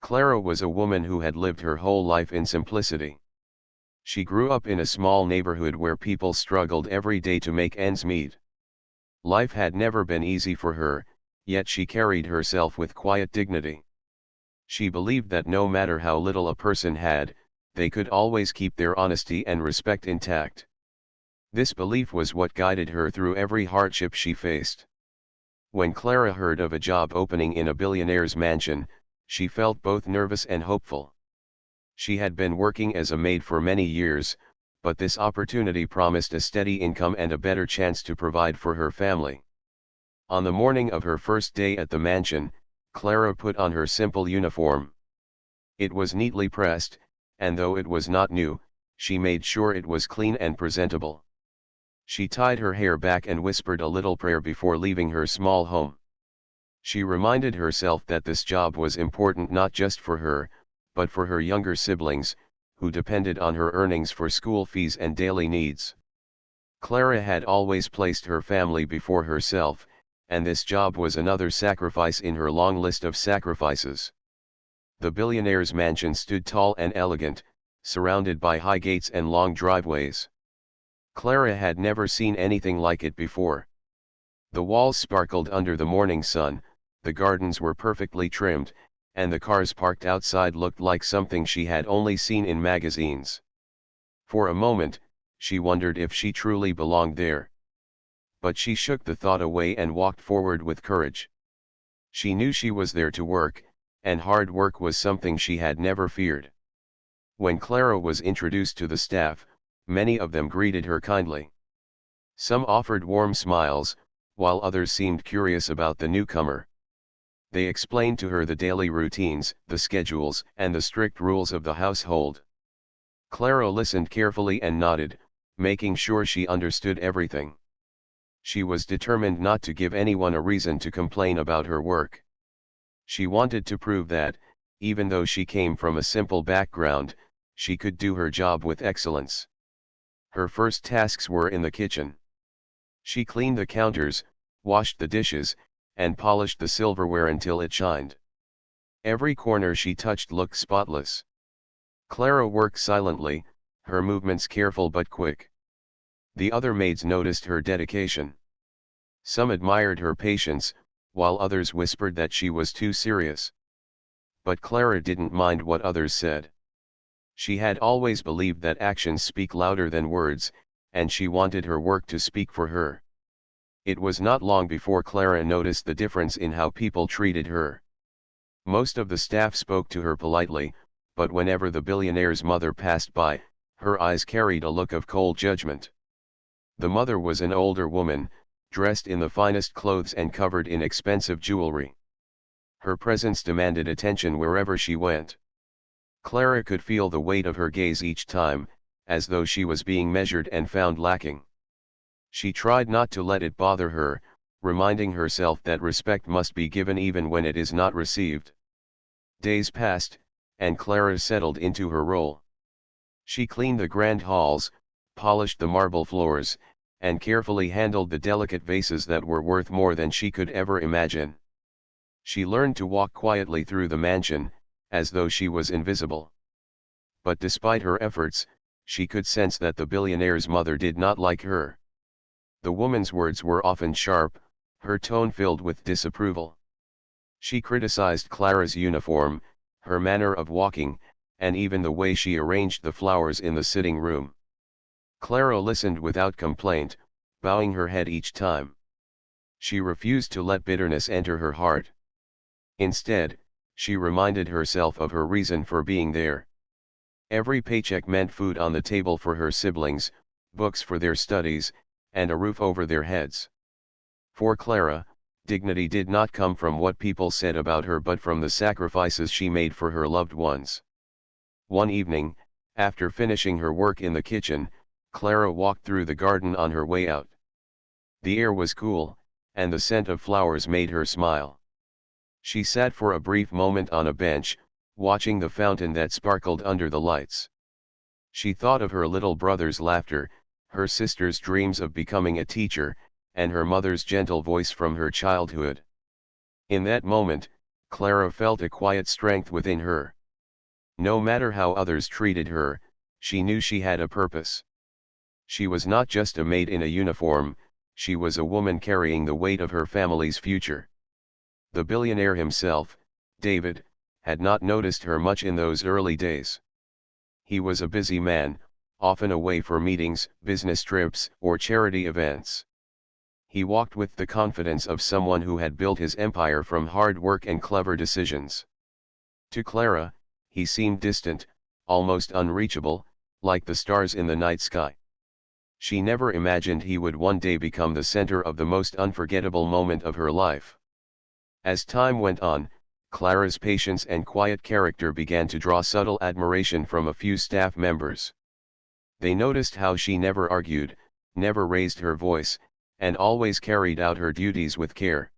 Clara was a woman who had lived her whole life in simplicity. She grew up in a small neighborhood where people struggled every day to make ends meet. Life had never been easy for her, yet she carried herself with quiet dignity. She believed that no matter how little a person had, they could always keep their honesty and respect intact. This belief was what guided her through every hardship she faced. When Clara heard of a job opening in a billionaire's mansion, she felt both nervous and hopeful. She had been working as a maid for many years, but this opportunity promised a steady income and a better chance to provide for her family. On the morning of her first day at the mansion, Clara put on her simple uniform. It was neatly pressed, and though it was not new, she made sure it was clean and presentable. She tied her hair back and whispered a little prayer before leaving her small home. She reminded herself that this job was important not just for her, but for her younger siblings, who depended on her earnings for school fees and daily needs. Clara had always placed her family before herself, and this job was another sacrifice in her long list of sacrifices. The billionaire's mansion stood tall and elegant, surrounded by high gates and long driveways. Clara had never seen anything like it before. The walls sparkled under the morning sun, the gardens were perfectly trimmed, and the cars parked outside looked like something she had only seen in magazines. For a moment, she wondered if she truly belonged there. But she shook the thought away and walked forward with courage. She knew she was there to work, and hard work was something she had never feared. When Clara was introduced to the staff, many of them greeted her kindly. Some offered warm smiles, while others seemed curious about the newcomer. They explained to her the daily routines, the schedules, and the strict rules of the household. Clara listened carefully and nodded, making sure she understood everything. She was determined not to give anyone a reason to complain about her work. She wanted to prove that, even though she came from a simple background, she could do her job with excellence. Her first tasks were in the kitchen. She cleaned the counters, washed the dishes, and polished the silverware until it shined. Every corner she touched looked spotless. Clara worked silently, her movements careful but quick. The other maids noticed her dedication. Some admired her patience, while others whispered that she was too serious. But Clara didn't mind what others said. She had always believed that actions speak louder than words, and she wanted her work to speak for her. It was not long before Clara noticed the difference in how people treated her. Most of the staff spoke to her politely, but whenever the billionaire's mother passed by, her eyes carried a look of cold judgment. The mother was an older woman, dressed in the finest clothes and covered in expensive jewelry. Her presence demanded attention wherever she went. Clara could feel the weight of her gaze each time, as though she was being measured and found lacking. She tried not to let it bother her, reminding herself that respect must be given even when it is not received. Days passed, and Clara settled into her role. She cleaned the grand halls, polished the marble floors, and carefully handled the delicate vases that were worth more than she could ever imagine. She learned to walk quietly through the mansion, as though she was invisible. But despite her efforts, she could sense that the billionaire's mother did not like her. The woman's words were often sharp, her tone filled with disapproval. She criticized Clara's uniform, her manner of walking, and even the way she arranged the flowers in the sitting room. Clara listened without complaint, bowing her head each time. She refused to let bitterness enter her heart. Instead, she reminded herself of her reason for being there. Every paycheck meant food on the table for her siblings, books for their studies, and a roof over their heads. For Clara, dignity did not come from what people said about her but from the sacrifices she made for her loved ones. One evening, after finishing her work in the kitchen, Clara walked through the garden on her way out. The air was cool, and the scent of flowers made her smile. She sat for a brief moment on a bench, watching the fountain that sparkled under the lights. She thought of her little brother's laughter, her sister's dreams of becoming a teacher, and her mother's gentle voice from her childhood. In that moment, Clara felt a quiet strength within her. No matter how others treated her, she knew she had a purpose. She was not just a maid in a uniform, she was a woman carrying the weight of her family's future. The billionaire himself, David, had not noticed her much in those early days. He was a busy man, often away for meetings, business trips, or charity events. He walked with the confidence of someone who had built his empire from hard work and clever decisions. To Clara, he seemed distant, almost unreachable, like the stars in the night sky. She never imagined he would one day become the center of the most unforgettable moment of her life. As time went on, Clara's patience and quiet character began to draw subtle admiration from a few staff members. They noticed how she never argued, never raised her voice, and always carried out her duties with care.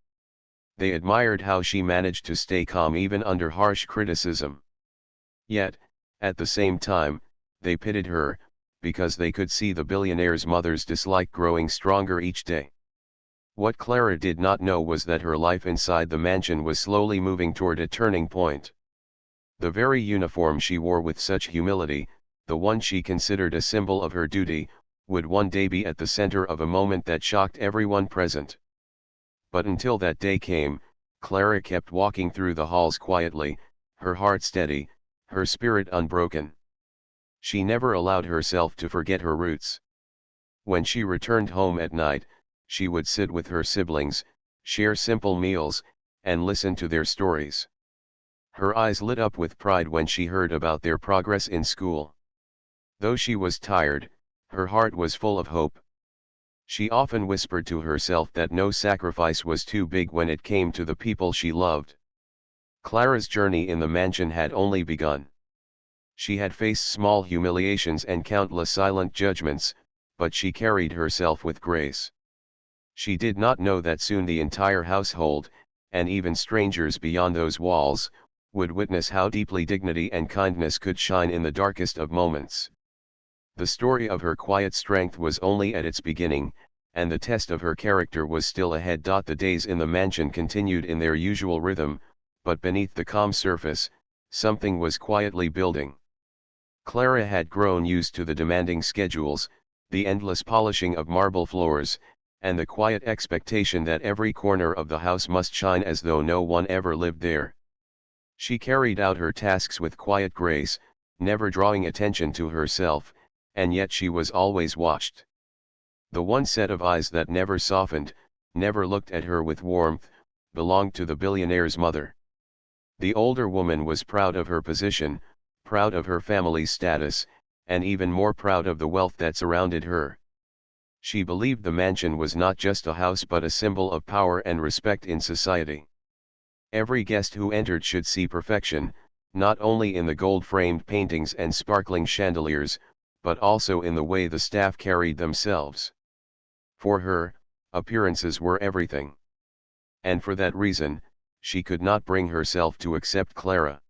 They admired how she managed to stay calm even under harsh criticism. Yet, at the same time, they pitied her, because they could see the billionaire's mother's dislike growing stronger each day. What Clara did not know was that her life inside the mansion was slowly moving toward a turning point. The very uniform she wore with such humility, the one she considered a symbol of her duty, would one day be at the center of a moment that shocked everyone present. But until that day came, Clara kept walking through the halls quietly, her heart steady, her spirit unbroken. She never allowed herself to forget her roots. When she returned home at night, she would sit with her siblings, share simple meals, and listen to their stories. Her eyes lit up with pride when she heard about their progress in school. Though she was tired, her heart was full of hope. She often whispered to herself that no sacrifice was too big when it came to the people she loved. Clara's journey in the mansion had only begun. She had faced small humiliations and countless silent judgments, but she carried herself with grace. She did not know that soon the entire household, and even strangers beyond those walls, would witness how deeply dignity and kindness could shine in the darkest of moments. The story of her quiet strength was only at its beginning, and the test of her character was still ahead. The days in the mansion continued in their usual rhythm, but beneath the calm surface, something was quietly building. Clara had grown used to the demanding schedules, the endless polishing of marble floors, and the quiet expectation that every corner of the house must shine as though no one ever lived there. She carried out her tasks with quiet grace, never drawing attention to herself, and yet she was always watched. The one set of eyes that never softened, never looked at her with warmth, belonged to the billionaire's mother. The older woman was proud of her position, proud of her family's status, and even more proud of the wealth that surrounded her. She believed the mansion was not just a house but a symbol of power and respect in society. Every guest who entered should see perfection, not only in the gold-framed paintings and sparkling chandeliers, but also in the way the staff carried themselves. For her, appearances were everything. And for that reason, she could not bring herself to accept Clara.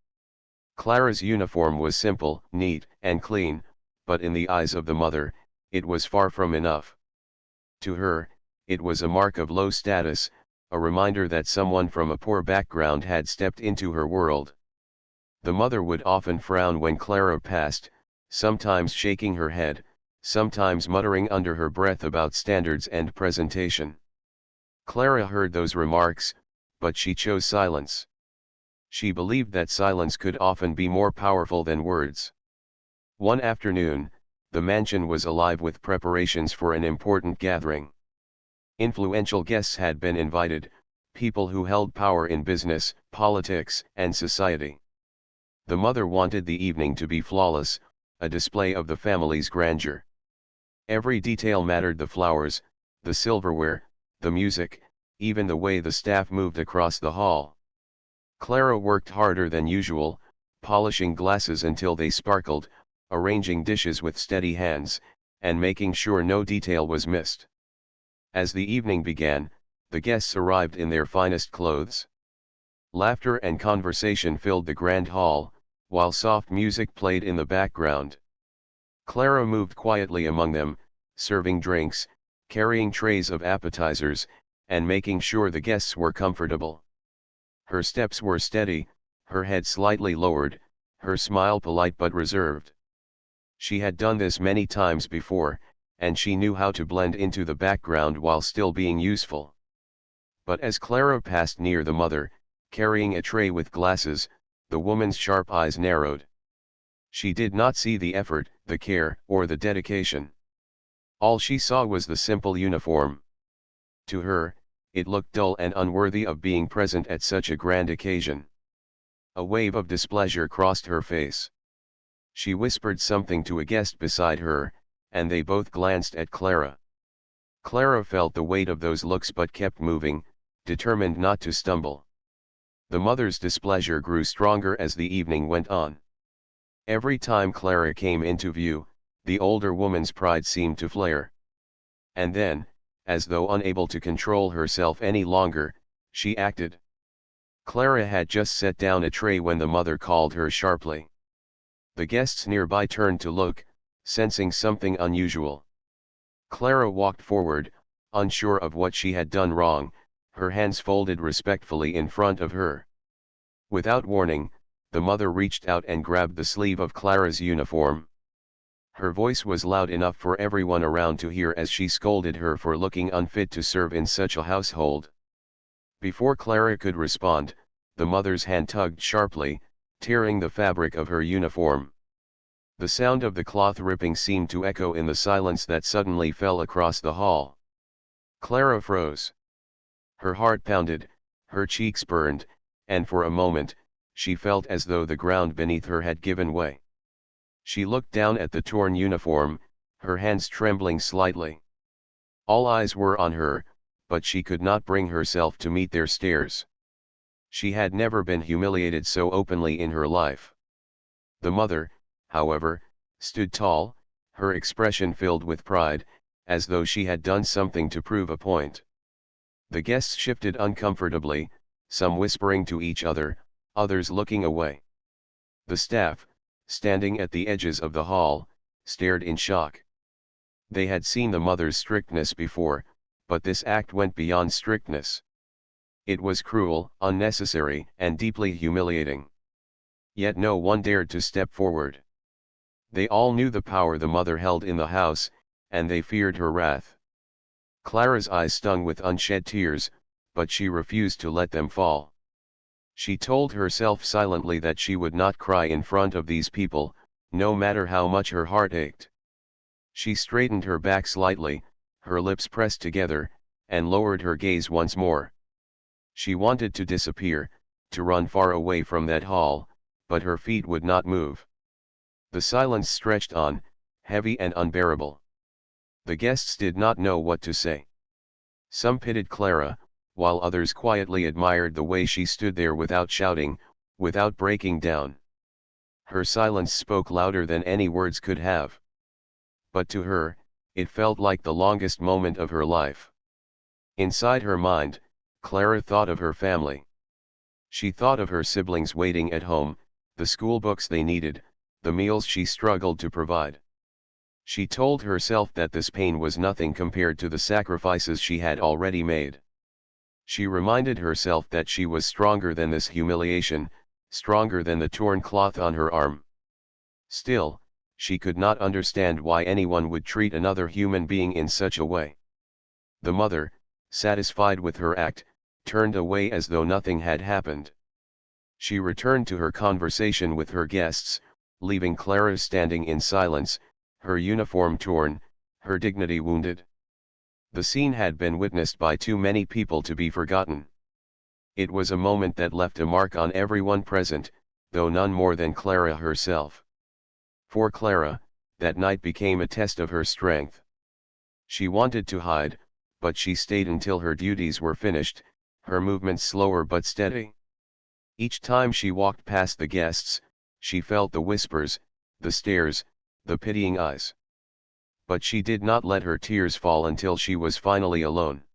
Clara's uniform was simple, neat, and clean, but in the eyes of the mother, it was far from enough. To her, it was a mark of low status, a reminder that someone from a poor background had stepped into her world. The mother would often frown when Clara passed, sometimes shaking her head, sometimes muttering under her breath about standards and presentation. Clara heard those remarks, but she chose silence. She believed that silence could often be more powerful than words. One afternoon, the mansion was alive with preparations for an important gathering. Influential guests had been invited, people who held power in business, politics, and society. The mother wanted the evening to be flawless, a display of the family's grandeur. Every detail mattered: the flowers, the silverware, the music, even the way the staff moved across the hall. Clara worked harder than usual, polishing glasses until they sparkled, arranging dishes with steady hands, and making sure no detail was missed. As the evening began, the guests arrived in their finest clothes. Laughter and conversation filled the grand hall, while soft music played in the background. Clara moved quietly among them, serving drinks, carrying trays of appetizers, and making sure the guests were comfortable. Her steps were steady, her head slightly lowered, her smile polite but reserved. She had done this many times before, and she knew how to blend into the background while still being useful. But as Clara passed near the mother, carrying a tray with glasses, the woman's sharp eyes narrowed. She did not see the effort, the care, or the dedication. All she saw was the simple uniform. To her, it looked dull and unworthy of being present at such a grand occasion. A wave of displeasure crossed her face. She whispered something to a guest beside her, and they both glanced at Clara. Clara felt the weight of those looks but kept moving, determined not to stumble. The mother's displeasure grew stronger as the evening went on. Every time Clara came into view, the older woman's pride seemed to flare. And then, as though unable to control herself any longer, she acted. Clara had just set down a tray when the mother called her sharply. The guests nearby turned to look, sensing something unusual. Clara walked forward, unsure of what she had done wrong, her hands folded respectfully in front of her. Without warning, the mother reached out and grabbed the sleeve of Clara's uniform. Her voice was loud enough for everyone around to hear as she scolded her for looking unfit to serve in such a household. Before Clara could respond, the mother's hand tugged sharply, tearing the fabric of her uniform. The sound of the cloth ripping seemed to echo in the silence that suddenly fell across the hall. Clara froze. Her heart pounded, her cheeks burned, and for a moment, she felt as though the ground beneath her had given way. She looked down at the torn uniform, her hands trembling slightly. All eyes were on her, but she could not bring herself to meet their stares. She had never been humiliated so openly in her life. The mother, however, stood tall, her expression filled with pride, as though she had done something to prove a point. The guests shifted uncomfortably, some whispering to each other, others looking away. The staff, standing at the edges of the hall, stared in shock. They had seen the mother's strictness before, but this act went beyond strictness. It was cruel, unnecessary, and deeply humiliating. Yet no one dared to step forward. They all knew the power the mother held in the house, and they feared her wrath. Clara's eyes stung with unshed tears, but she refused to let them fall. She told herself silently that she would not cry in front of these people, no matter how much her heart ached. She straightened her back slightly, her lips pressed together, and lowered her gaze once more. She wanted to disappear, to run far away from that hall, but her feet would not move. The silence stretched on, heavy and unbearable. The guests did not know what to say. Some pitied Clara, while others quietly admired the way she stood there without shouting, without breaking down. Her silence spoke louder than any words could have. But to her, it felt like the longest moment of her life. Inside her mind, Clara thought of her family. She thought of her siblings waiting at home, the school books they needed, the meals she struggled to provide. She told herself that this pain was nothing compared to the sacrifices she had already made. She reminded herself that she was stronger than this humiliation, stronger than the torn cloth on her arm. Still, she could not understand why anyone would treat another human being in such a way. The mother, satisfied with her act, turned away as though nothing had happened. She returned to her conversation with her guests, leaving Clara standing in silence, her uniform torn, her dignity wounded. The scene had been witnessed by too many people to be forgotten. It was a moment that left a mark on everyone present, though none more than Clara herself. For Clara, that night became a test of her strength. She wanted to hide, but she stayed until her duties were finished, her movements slower but steady. Each time she walked past the guests, she felt the whispers, the stares, the pitying eyes. But she did not let her tears fall until she was finally alone.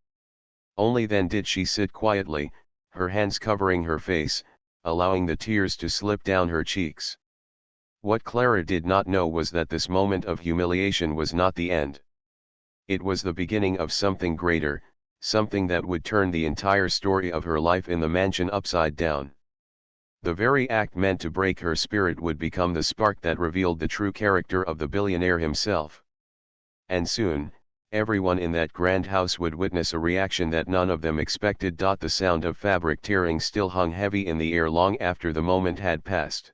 Only then did she sit quietly, her hands covering her face, allowing the tears to slip down her cheeks. What Clara did not know was that this moment of humiliation was not the end. It was the beginning of something greater, something that would turn the entire story of her life in the mansion upside down. The very act meant to break her spirit would become the spark that revealed the true character of the billionaire himself. And soon, everyone in that grand house would witness a reaction that none of them expected. The sound of fabric tearing still hung heavy in the air long after the moment had passed.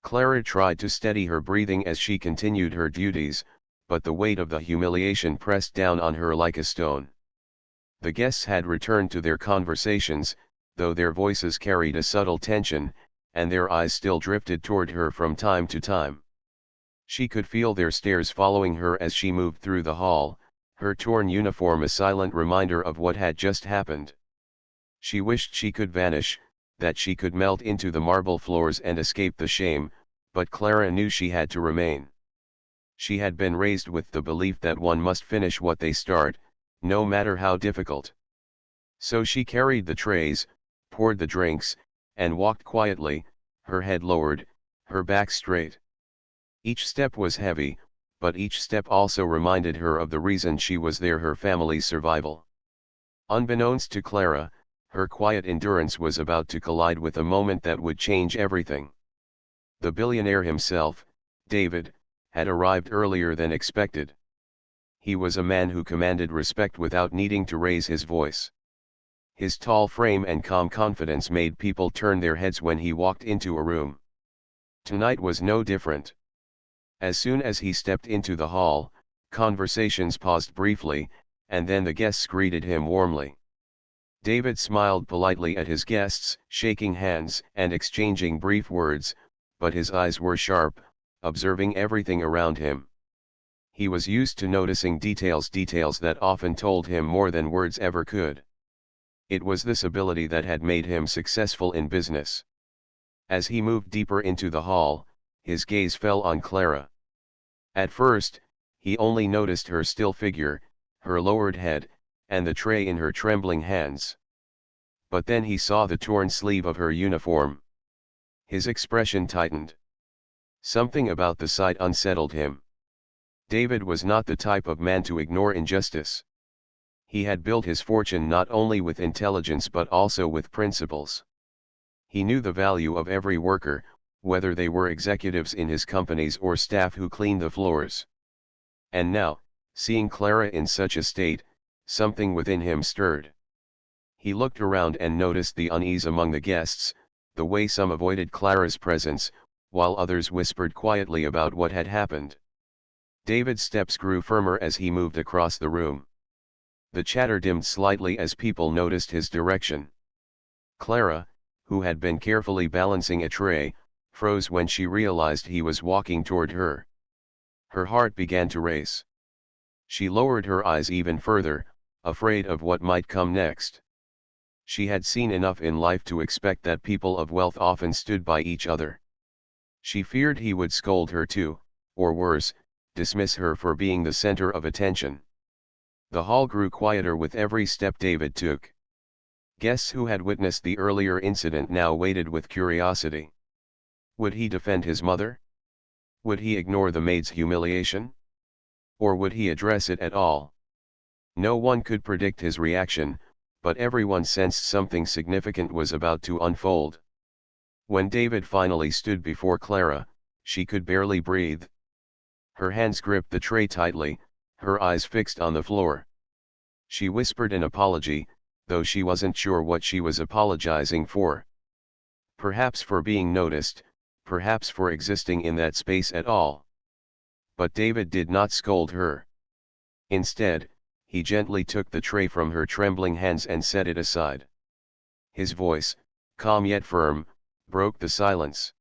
Clara tried to steady her breathing as she continued her duties, but the weight of the humiliation pressed down on her like a stone. The guests had returned to their conversations, though their voices carried a subtle tension, and their eyes still drifted toward her from time to time. She could feel their stares following her as she moved through the hall, her torn uniform a silent reminder of what had just happened. She wished she could vanish, that she could melt into the marble floors and escape the shame, but Clara knew she had to remain. She had been raised with the belief that one must finish what they start, no matter how difficult. So she carried the trays, poured the drinks, and walked quietly, her head lowered, her back straight. Each step was heavy, but each step also reminded her of the reason she was there: her family's survival. Unbeknownst to Clara, her quiet endurance was about to collide with a moment that would change everything. The billionaire himself, David, had arrived earlier than expected. He was a man who commanded respect without needing to raise his voice. His tall frame and calm confidence made people turn their heads when he walked into a room. Tonight was no different. As soon as he stepped into the hall, conversations paused briefly, and then the guests greeted him warmly. David smiled politely at his guests, shaking hands and exchanging brief words, but his eyes were sharp, observing everything around him. He was used to noticing details that often told him more than words ever could. It was this ability that had made him successful in business. As he moved deeper into the hall, his gaze fell on Clara. At first, he only noticed her still figure, her lowered head, and the tray in her trembling hands. But then he saw the torn sleeve of her uniform. His expression tightened. Something about the sight unsettled him. David was not the type of man to ignore injustice. He had built his fortune not only with intelligence but also with principles. He knew the value of every worker, whether they were executives in his companies or staff who cleaned the floors. And now, seeing Clara in such a state, something within him stirred. He looked around and noticed the unease among the guests, the way some avoided Clara's presence, while others whispered quietly about what had happened. David's steps grew firmer as he moved across the room. The chatter dimmed slightly as people noticed his direction. Clara, who had been carefully balancing a tray, froze when she realized he was walking toward her. Her heart began to race. She lowered her eyes even further, afraid of what might come next. She had seen enough in life to expect that people of wealth often stood by each other. She feared he would scold her too, or worse, dismiss her for being the center of attention. The hall grew quieter with every step David took. Guests who had witnessed the earlier incident now waited with curiosity. Would he defend his mother? Would he ignore the maid's humiliation? Or would he address it at all? No one could predict his reaction, but everyone sensed something significant was about to unfold. When David finally stood before Clara, she could barely breathe. Her hands gripped the tray tightly, her eyes fixed on the floor. She whispered an apology, though she wasn't sure what she was apologizing for. Perhaps for being noticed, perhaps for existing in that space at all. But David did not scold her. Instead, he gently took the tray from her trembling hands and set it aside. His voice, calm yet firm, broke the silence.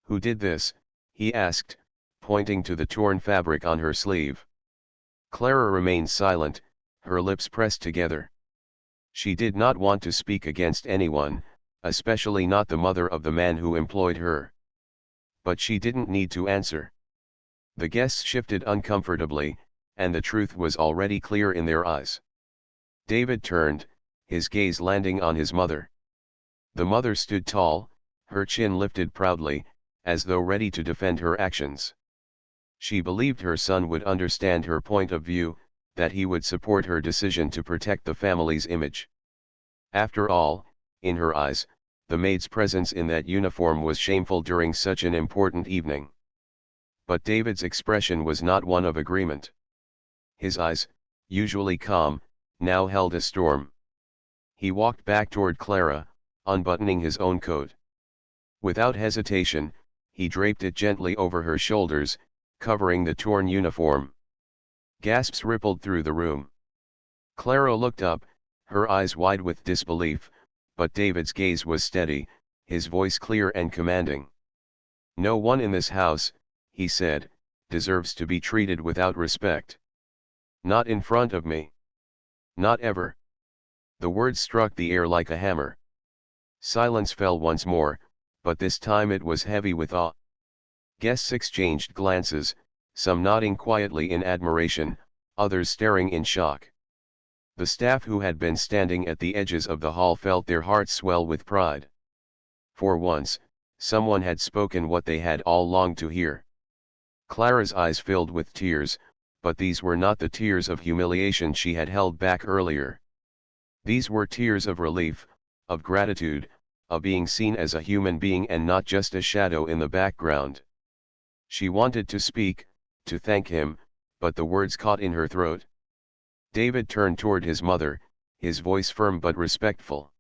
"Who did this?" he asked, pointing to the torn fabric on her sleeve. Clara remained silent, her lips pressed together. She did not want to speak against anyone, especially not the mother of the man who employed her. But she didn't need to answer. The guests shifted uncomfortably, and the truth was already clear in their eyes. David turned, his gaze landing on his mother. The mother stood tall, her chin lifted proudly, as though ready to defend her actions. She believed her son would understand her point of view, that he would support her decision to protect the family's image. After all, in her eyes, the maid's presence in that uniform was shameful during such an important evening. But David's expression was not one of agreement. His eyes, usually calm, now held a storm. He walked back toward Clara, unbuttoning his own coat. Without hesitation, he draped it gently over her shoulders, covering the torn uniform. Gasps rippled through the room. Clara looked up, her eyes wide with disbelief, but David's gaze was steady, his voice clear and commanding. "No one in this house," he said, "deserves to be treated without respect. Not in front of me. Not ever." The words struck the air like a hammer. Silence fell once more, but this time it was heavy with awe. Guests exchanged glances, some nodding quietly in admiration, others staring in shock. The staff who had been standing at the edges of the hall felt their hearts swell with pride. For once, someone had spoken what they had all longed to hear. Clara's eyes filled with tears, but these were not the tears of humiliation she had held back earlier. These were tears of relief, of gratitude, of being seen as a human being and not just a shadow in the background. She wanted to speak, to thank him, but the words caught in her throat. David turned toward his mother, his voice firm but respectful.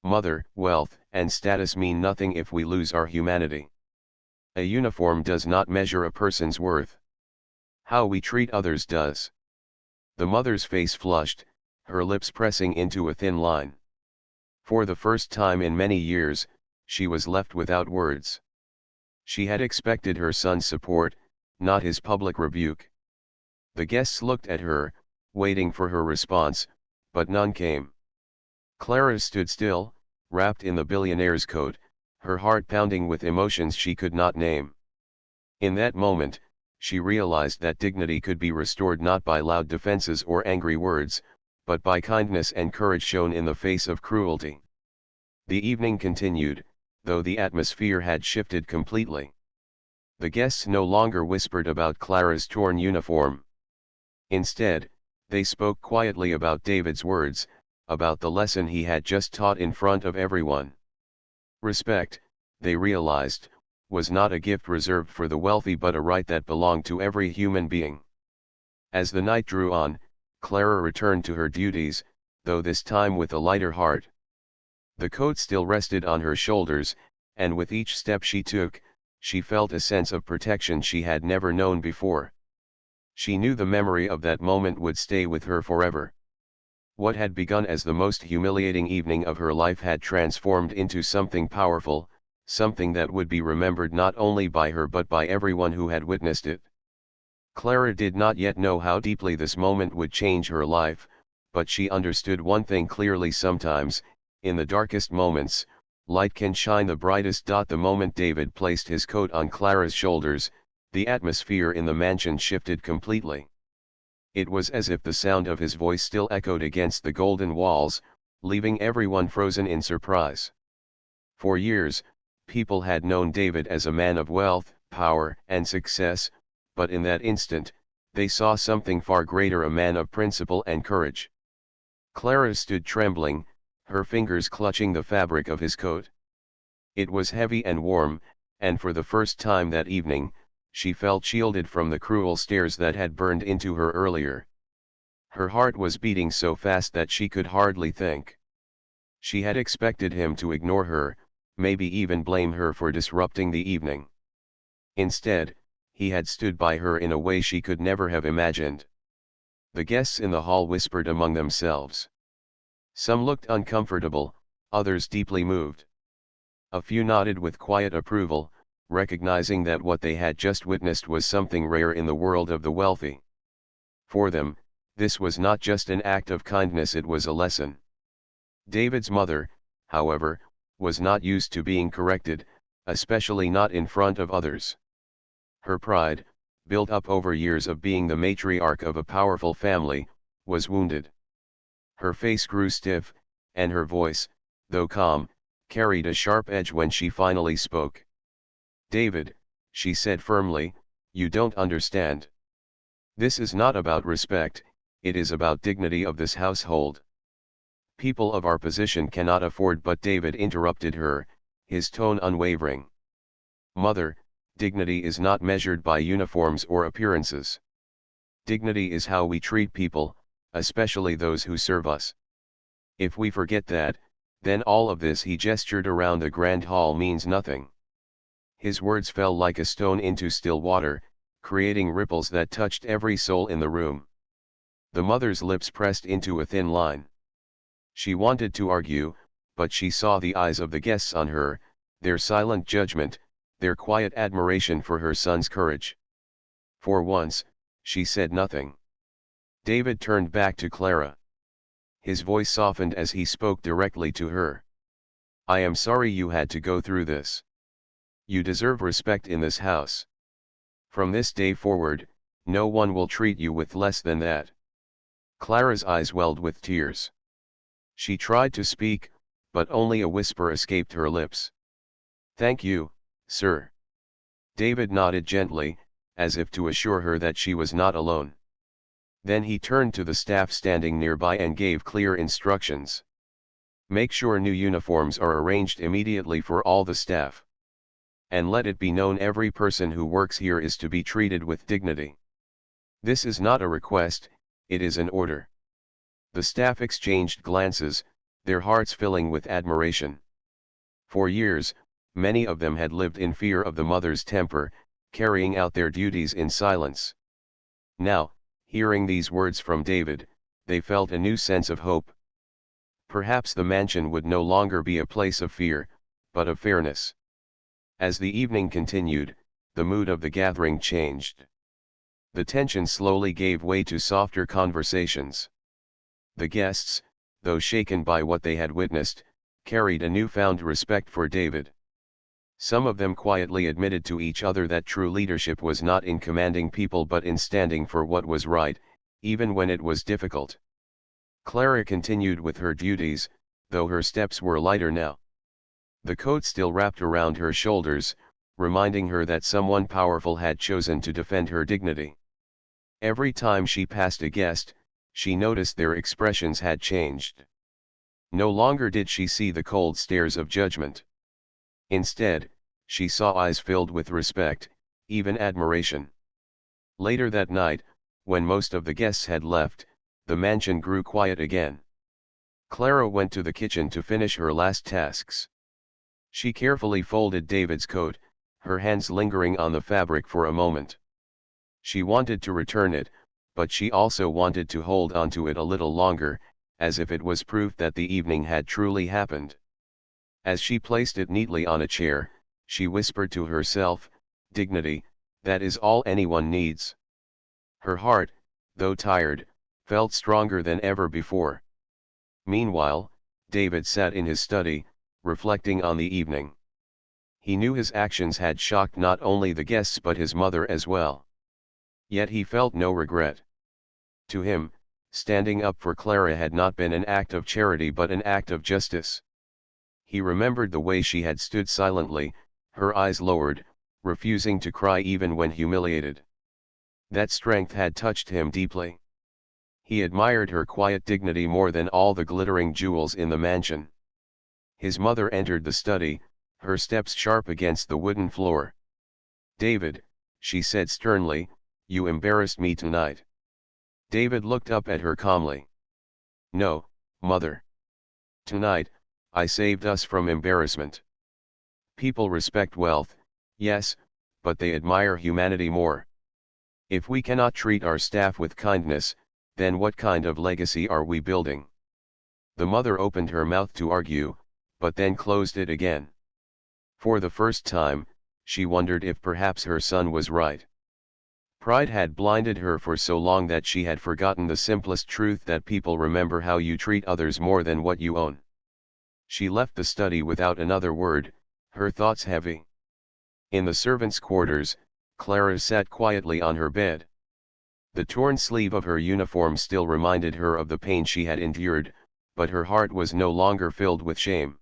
"Mother, wealth and status mean nothing if we lose our humanity. A uniform does not measure a person's worth. How we treat others does." The mother's face flushed, her lips pressing into a thin line. For the first time in many years, she was left without words. She had expected her son's support, not his public rebuke. The guests looked at her, waiting for her response, but none came. Clara stood still, wrapped in the billionaire's coat, her heart pounding with emotions she could not name. In that moment, she realized that dignity could be restored not by loud defenses or angry words, but by kindness and courage shown in the face of cruelty. The evening continued, though the atmosphere had shifted completely. The guests no longer whispered about Clara's torn uniform. Instead, they spoke quietly about David's words, about the lesson he had just taught in front of everyone. Respect, they realized, was not a gift reserved for the wealthy but a right that belonged to every human being. As the night drew on, Clara returned to her duties, though this time with a lighter heart. The coat still rested on her shoulders, and with each step she took, she felt a sense of protection she had never known before. She knew the memory of that moment would stay with her forever. What had begun as the most humiliating evening of her life had transformed into something powerful, something that would be remembered not only by her but by everyone who had witnessed it. Clara did not yet know how deeply this moment would change her life, but she understood one thing clearly: sometimes, in the darkest moments, light can shine the brightest. The moment David placed his coat on Clara's shoulders, the atmosphere in the mansion shifted completely. It was as if the sound of his voice still echoed against the golden walls, leaving everyone frozen in surprise. For years, people had known David as a man of wealth, power, and success, but in that instant, they saw something far greater: a man of principle and courage. Clara stood trembling, her fingers clutching the fabric of his coat. It was heavy and warm, and for the first time that evening, she felt shielded from the cruel stares that had burned into her earlier. Her heart was beating so fast that she could hardly think. She had expected him to ignore her, maybe even blame her for disrupting the evening. Instead, he had stood by her in a way she could never have imagined. The guests in the hall whispered among themselves. Some looked uncomfortable, others deeply moved. A few nodded with quiet approval, recognizing that what they had just witnessed was something rare in the world of the wealthy. For them, this was not just an act of kindness, it was a lesson. David's mother, however, was not used to being corrected, especially not in front of others. Her pride, built up over years of being the matriarch of a powerful family, was wounded. Her face grew stiff, and her voice, though calm, carried a sharp edge when she finally spoke. "David," she said firmly, "you don't understand. This is not about respect, it is about dignity of this household. People of our position cannot afford. But David interrupted her, his tone unwavering. Mother, dignity is not measured by uniforms or appearances. Dignity is how we treat people, especially those who serve us. If we forget that, then all of this, he gestured around the grand hall, means nothing. His words fell like a stone into still water, creating ripples that touched every soul in the room. The mother's lips pressed into a thin line. She wanted to argue, but she saw the eyes of the guests on her, their silent judgment, their quiet admiration for her son's courage. For once, she said nothing. David turned back to Clara. His voice softened as he spoke directly to her. I am sorry you had to go through this. You deserve respect in this house. From this day forward, no one will treat you with less than that. Clara's eyes welled with tears. She tried to speak, but only a whisper escaped her lips. Thank you, sir. David nodded gently, as if to assure her that she was not alone. Then he turned to the staff standing nearby and gave clear instructions. Make sure new uniforms are arranged immediately for all the staff. And let it be known every person who works here is to be treated with dignity. This is not a request, it is an order. The staff exchanged glances, their hearts filling with admiration. For years, many of them had lived in fear of the mother's temper, carrying out their duties in silence. Now, hearing these words from David, they felt a new sense of hope. Perhaps the mansion would no longer be a place of fear, but of fairness. As the evening continued, the mood of the gathering changed. The tension slowly gave way to softer conversations. The guests, though shaken by what they had witnessed, carried a newfound respect for David. Some of them quietly admitted to each other that true leadership was not in commanding people but in standing for what was right, even when it was difficult. Clara continued with her duties, though her steps were lighter now. The coat still wrapped around her shoulders, reminding her that someone powerful had chosen to defend her dignity. Every time she passed a guest, she noticed their expressions had changed. No longer did she see the cold stares of judgment. Instead, she saw eyes filled with respect, even admiration. Later that night, when most of the guests had left, the mansion grew quiet again. Clara went to the kitchen to finish her last tasks. She carefully folded David's coat, her hands lingering on the fabric for a moment. She wanted to return it, but she also wanted to hold on to it a little longer, as if it was proof that the evening had truly happened. As she placed it neatly on a chair, she whispered to herself, dignity, that is all anyone needs. Her heart, though tired, felt stronger than ever before. Meanwhile, David sat in his study, reflecting on the evening. He knew his actions had shocked not only the guests but his mother as well. Yet he felt no regret. To him, standing up for Clara had not been an act of charity but an act of justice. He remembered the way she had stood silently, her eyes lowered, refusing to cry even when humiliated. That strength had touched him deeply. He admired her quiet dignity more than all the glittering jewels in the mansion. His mother entered the study, her steps sharp against the wooden floor. David, she said sternly, you embarrassed me tonight. David looked up at her calmly. No, mother. Tonight, I saved us from embarrassment. People respect wealth, yes, but they admire humanity more. If we cannot treat our staff with kindness, then what kind of legacy are we building? The mother opened her mouth to argue, but then closed it again. For the first time, she wondered if perhaps her son was right. Pride had blinded her for so long that she had forgotten the simplest truth that people remember how you treat others more than what you own. She left the study without another word, her thoughts heavy. In the servants' quarters, Clara sat quietly on her bed. The torn sleeve of her uniform still reminded her of the pain she had endured, but her heart was no longer filled with shame.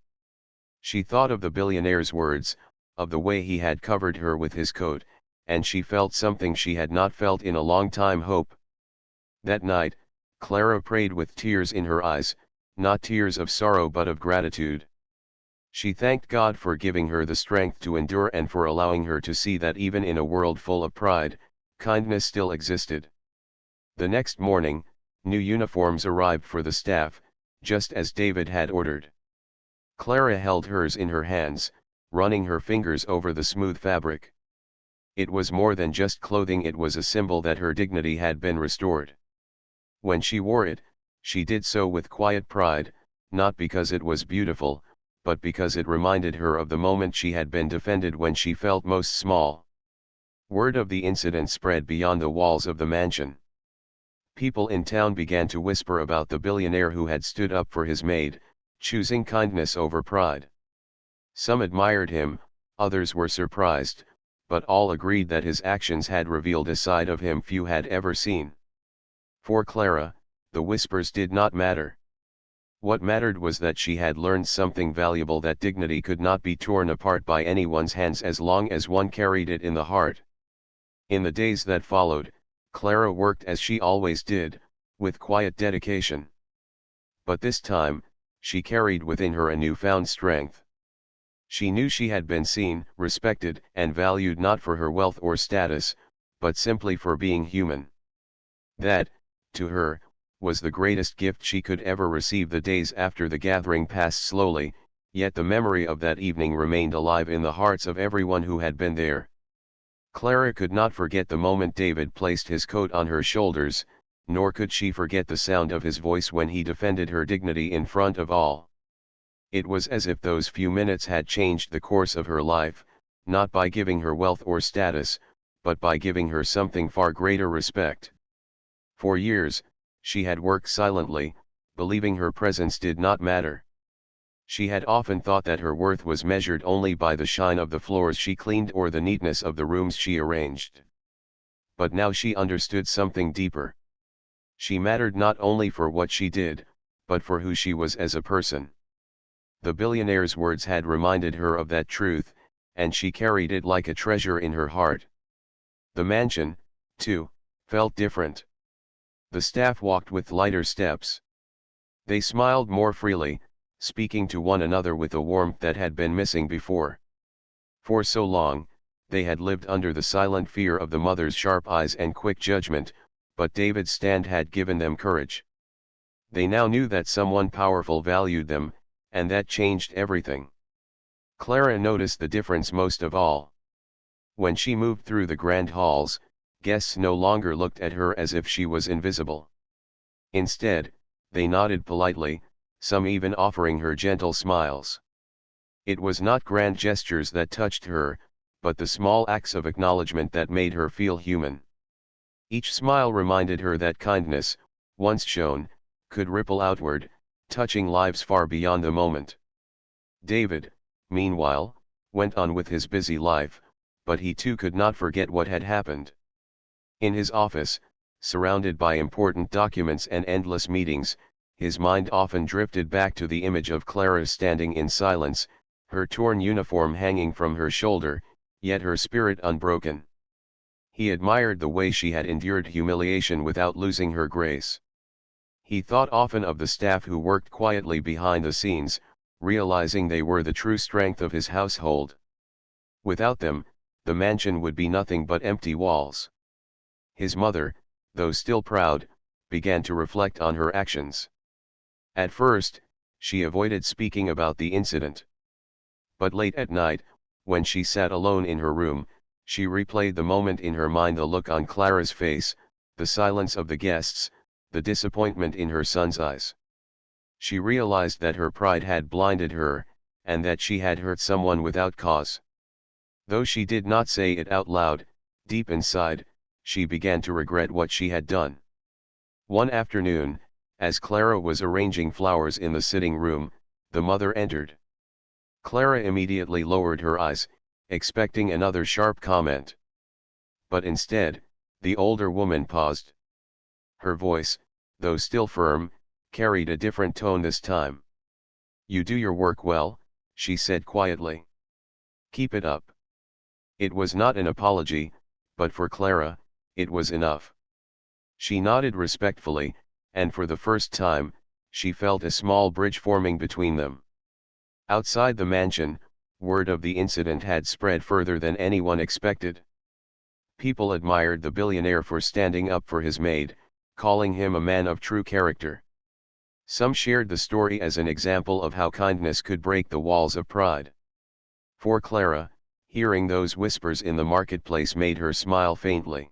She thought of the billionaire's words, of the way he had covered her with his coat, and she felt something she had not felt in a long time: hope. That night, Clara prayed with tears in her eyes, not tears of sorrow but of gratitude. She thanked God for giving her the strength to endure and for allowing her to see that even in a world full of pride, kindness still existed. The next morning, new uniforms arrived for the staff, just as David had ordered. Clara held hers in her hands, running her fingers over the smooth fabric. It was more than just clothing, it was a symbol that her dignity had been restored. When she wore it, she did so with quiet pride, not because it was beautiful, but because it reminded her of the moment she had been defended when she felt most small. Word of the incident spread beyond the walls of the mansion. People in town began to whisper about the billionaire who had stood up for his maid, choosing kindness over pride. Some admired him, others were surprised, but all agreed that his actions had revealed a side of him few had ever seen. For Clara, the whispers did not matter. What mattered was that she had learned something valuable, that dignity could not be torn apart by anyone's hands as long as one carried it in the heart. In the days that followed, Clara worked as she always did, with quiet dedication. But this time, she carried within her a newfound strength. She knew she had been seen, respected, and valued not for her wealth or status, but simply for being human. That, to her, was the greatest gift she could ever receive. The days after the gathering passed slowly, yet the memory of that evening remained alive in the hearts of everyone who had been there. Clara could not forget the moment David placed his coat on her shoulders, nor could she forget the sound of his voice when he defended her dignity in front of all. It was as if those few minutes had changed the course of her life, not by giving her wealth or status, but by giving her something far greater: respect. For years, she had worked silently, believing her presence did not matter. She had often thought that her worth was measured only by the shine of the floors she cleaned or the neatness of the rooms she arranged. But now she understood something deeper. She mattered not only for what she did, but for who she was as a person. The billionaire's words had reminded her of that truth, and she carried it like a treasure in her heart. The mansion, too, felt different. The staff walked with lighter steps. They smiled more freely, speaking to one another with a warmth that had been missing before. For so long, they had lived under the silent fear of the mother's sharp eyes and quick judgment, but David's stand had given them courage. They now knew that someone powerful valued them, and that changed everything. Clara noticed the difference most of all. When she moved through the grand halls, guests no longer looked at her as if she was invisible. Instead, they nodded politely, some even offering her gentle smiles. It was not grand gestures that touched her, but the small acts of acknowledgement that made her feel human. Each smile reminded her that kindness, once shown, could ripple outward, touching lives far beyond the moment. David, meanwhile, went on with his busy life, but he too could not forget what had happened. In his office, surrounded by important documents and endless meetings, his mind often drifted back to the image of Clara standing in silence, her torn uniform hanging from her shoulder, yet her spirit unbroken. He admired the way she had endured humiliation without losing her grace. He thought often of the staff who worked quietly behind the scenes, realizing they were the true strength of his household. Without them, the mansion would be nothing but empty walls. His mother, though still proud, began to reflect on her actions. At first, she avoided speaking about the incident. But late at night, when she sat alone in her room, she replayed the moment in her mind: the look on Clara's face, the silence of the guests, the disappointment in her son's eyes. She realized that her pride had blinded her, and that she had hurt someone without cause. Though she did not say it out loud, deep inside, she began to regret what she had done. One afternoon, as Clara was arranging flowers in the sitting room, the mother entered. Clara immediately lowered her eyes, expecting another sharp comment. But instead, the older woman paused. Her voice, though still firm, carried a different tone this time. "You do your work well," she said quietly. "Keep it up." It was not an apology, but for Clara, it was enough. She nodded respectfully, and for the first time, she felt a small bridge forming between them. Outside the mansion, word of the incident had spread further than anyone expected. People admired the billionaire for standing up for his maid, calling him a man of true character. Some shared the story as an example of how kindness could break the walls of pride. For Clara, hearing those whispers in the marketplace made her smile faintly.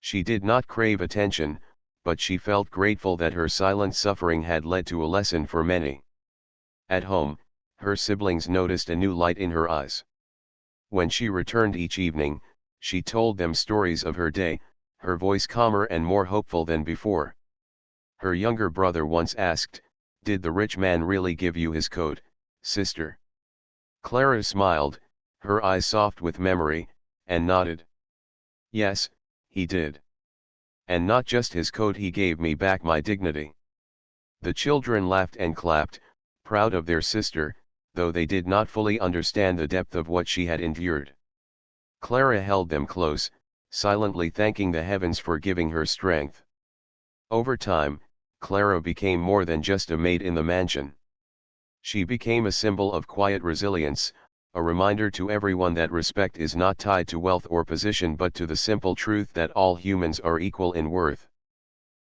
She did not crave attention, but she felt grateful that her silent suffering had led to a lesson for many. At home, her siblings noticed a new light in her eyes. When she returned each evening, she told them stories of her day, her voice calmer and more hopeful than before. Her younger brother once asked, "Did the rich man really give you his coat, sister?" Clara smiled, her eyes soft with memory, and nodded. "Yes, he did. And not just his coat, he gave me back my dignity." The children laughed and clapped, proud of their sister, though they did not fully understand the depth of what she had endured. Clara held them close, silently thanking the heavens for giving her strength. Over time, Clara became more than just a maid in the mansion. She became a symbol of quiet resilience, a reminder to everyone that respect is not tied to wealth or position but to the simple truth that all humans are equal in worth.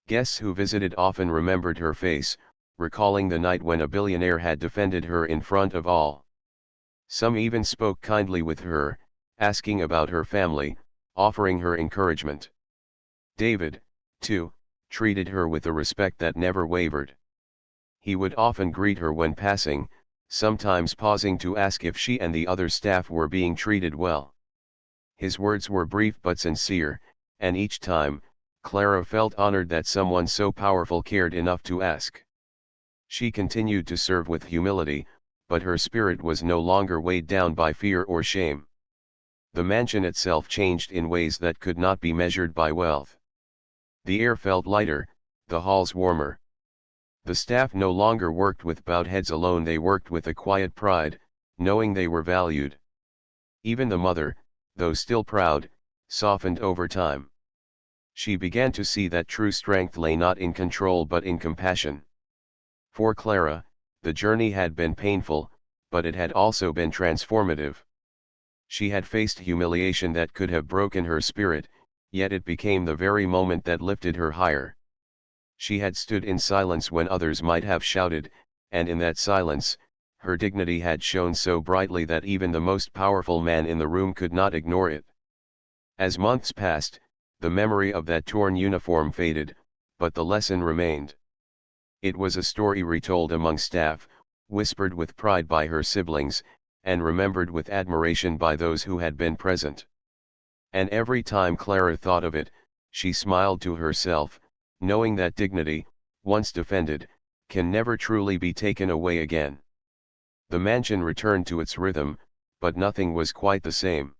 Guests who visited often remembered her face, recalling the night when a billionaire had defended her in front of all. Some even spoke kindly with her, asking about her family, offering her encouragement. David, too, treated her with a respect that never wavered. He would often greet her when passing, sometimes pausing to ask if she and the other staff were being treated well. His words were brief but sincere, and each time, Clara felt honored that someone so powerful cared enough to ask. She continued to serve with humility, but her spirit was no longer weighed down by fear or shame. The mansion itself changed in ways that could not be measured by wealth. The air felt lighter, the halls warmer. The staff no longer worked with bowed heads alone, they worked with a quiet pride, knowing they were valued. Even the mother, though still proud, softened over time. She began to see that true strength lay not in control but in compassion. For Clara, the journey had been painful, but it had also been transformative. She had faced humiliation that could have broken her spirit, yet it became the very moment that lifted her higher. She had stood in silence when others might have shouted, and in that silence, her dignity had shone so brightly that even the most powerful man in the room could not ignore it. As months passed, the memory of that torn uniform faded, but the lesson remained. It was a story retold among staff, whispered with pride by her siblings, and remembered with admiration by those who had been present. And every time Clara thought of it, she smiled to herself, knowing that dignity, once defended, can never truly be taken away again. The mansion returned to its rhythm, but nothing was quite the same.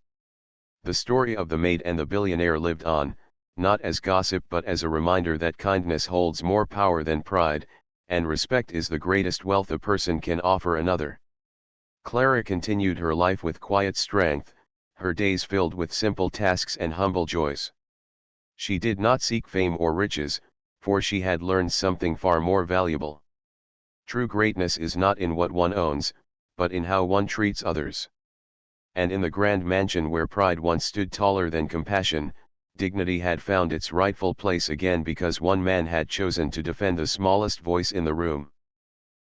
The story of the maid and the billionaire lived on, not as gossip but as a reminder that kindness holds more power than pride, and respect is the greatest wealth a person can offer another. Clara continued her life with quiet strength, her days filled with simple tasks and humble joys. She did not seek fame or riches, for she had learned something far more valuable. True greatness is not in what one owns, but in how one treats others. And in the grand mansion where pride once stood taller than compassion, dignity had found its rightful place again because one man had chosen to defend the smallest voice in the room.